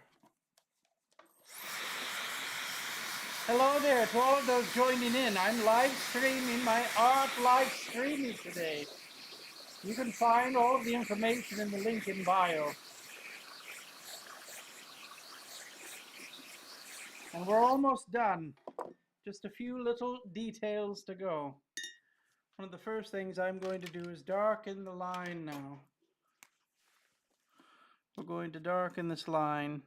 S2: Hello there to all of those joining in. I'm live streaming my art live streaming today. You can find all of the information in the link in bio. And we're almost done. Just a few little details to go. One of the first things I'm going to do is darken the line now. We're going to darken this line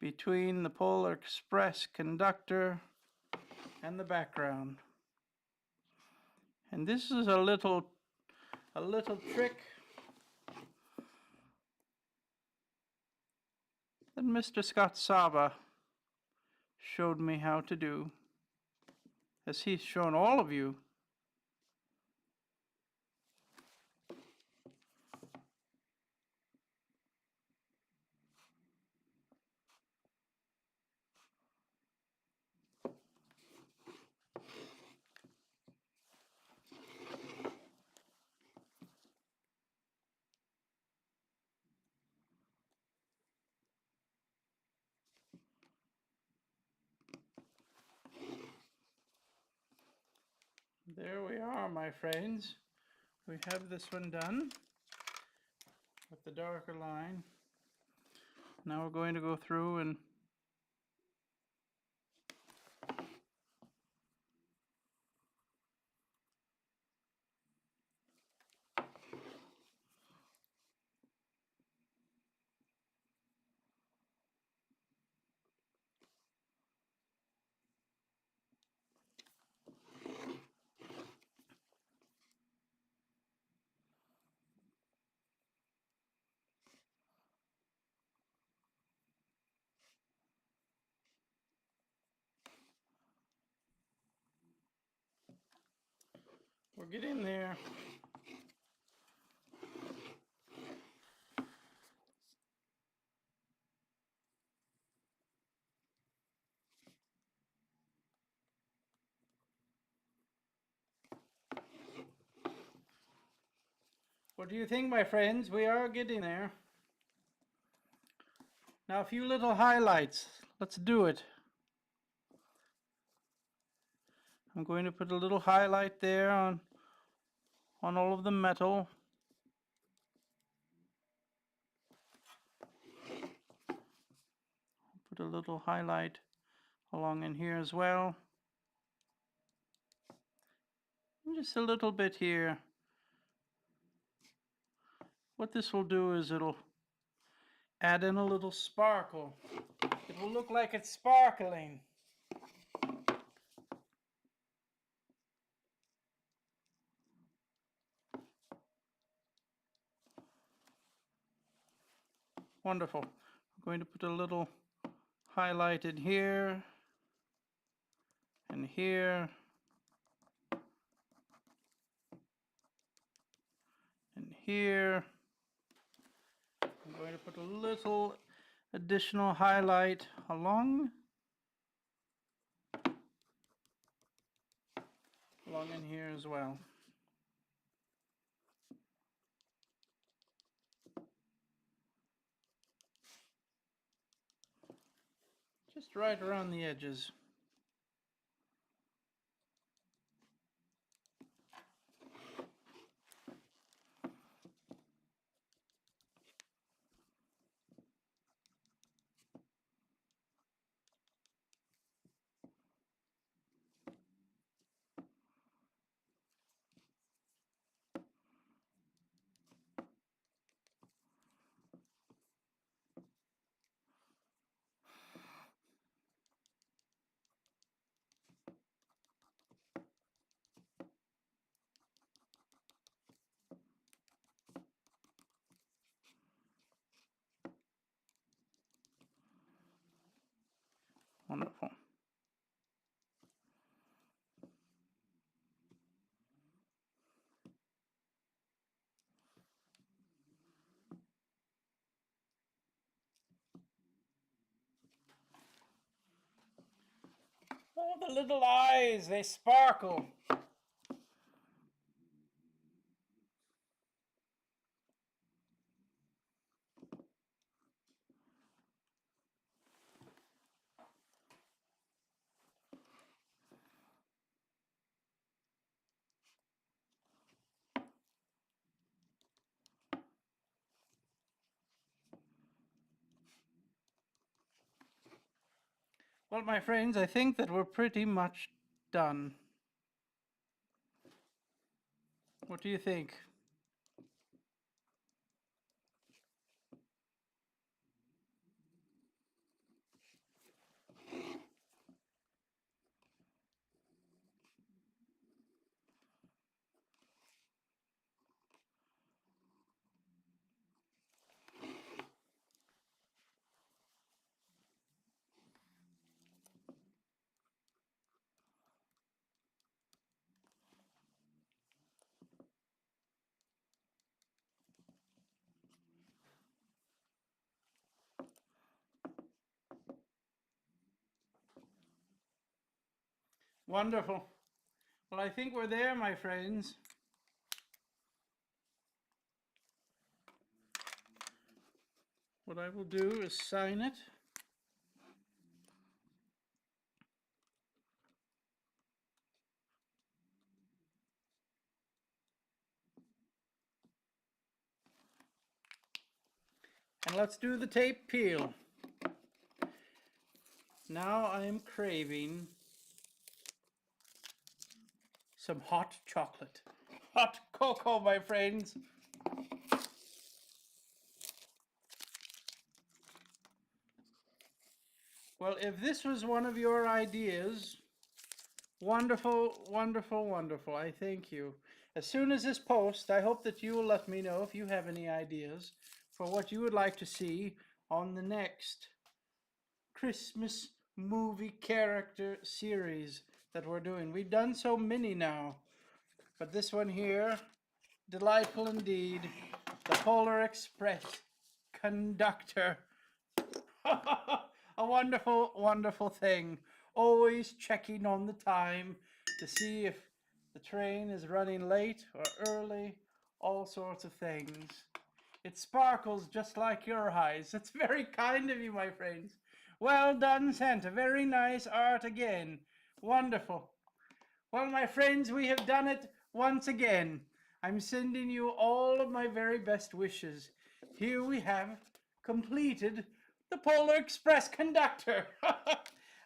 S2: between the Polar Express conductor and the background. And this is a little trick that Mr. Scott Saba showed me how to do, as he's shown all of you. There we are, my friends. We have this one done with the darker line. Now we're going to go through and we're getting there. What do you think, my friends? We are getting there. Now a few little highlights. Let's do it. I'm going to put a little highlight there on all of the metal. Put a little highlight along in here as well. And just a little bit here. What this will do is it'll add in a little sparkle. It will look like it's sparkling. Wonderful. I'm going to put a little highlight in here and here and here. I'm going to put a little additional highlight along in here as well. Just right around the edges. Wonderful. Oh, the little eyes, they sparkle. Well, my friends, I think that we're pretty much done. What do you think? Wonderful. Well, I think we're there, my friends. What I will do is sign it. And let's do the tape peel. Now I am craving some hot chocolate. Hot cocoa, my friends. Well, if this was one of your ideas, wonderful, wonderful, wonderful. I thank you. As soon as this posts, I hope that you will let me know if you have any ideas for what you would like to see on the next Christmas movie character series that we're doing. We've done so many now, but this one here, delightful indeed. The Polar Express Conductor. A wonderful, wonderful thing. Always checking on the time to see if the train is running late or early, all sorts of things. It sparkles just like your eyes. It's very kind of you, my friends. Well done, Santa. Very nice art again. Wonderful. Well, my friends, we have done it once again. I'm sending you all of my very best wishes. Here we have completed the Polar Express Conductor.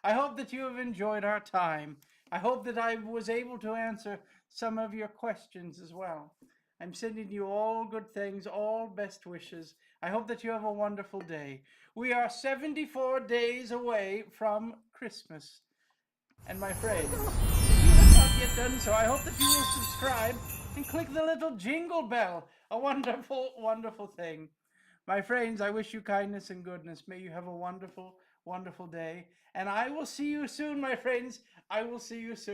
S2: I hope that you have enjoyed our time. I hope that I was able to answer some of your questions as well. I'm sending you all good things, all best wishes. I hope that you have a wonderful day. We are 74 days away from Christmas. And my friends, if you have not yet done so, I hope that you will subscribe and click the little jingle bell. A wonderful, wonderful thing. My friends, I wish you kindness and goodness. May you have a wonderful, wonderful day. And I will see you soon, my friends. I will see you soon.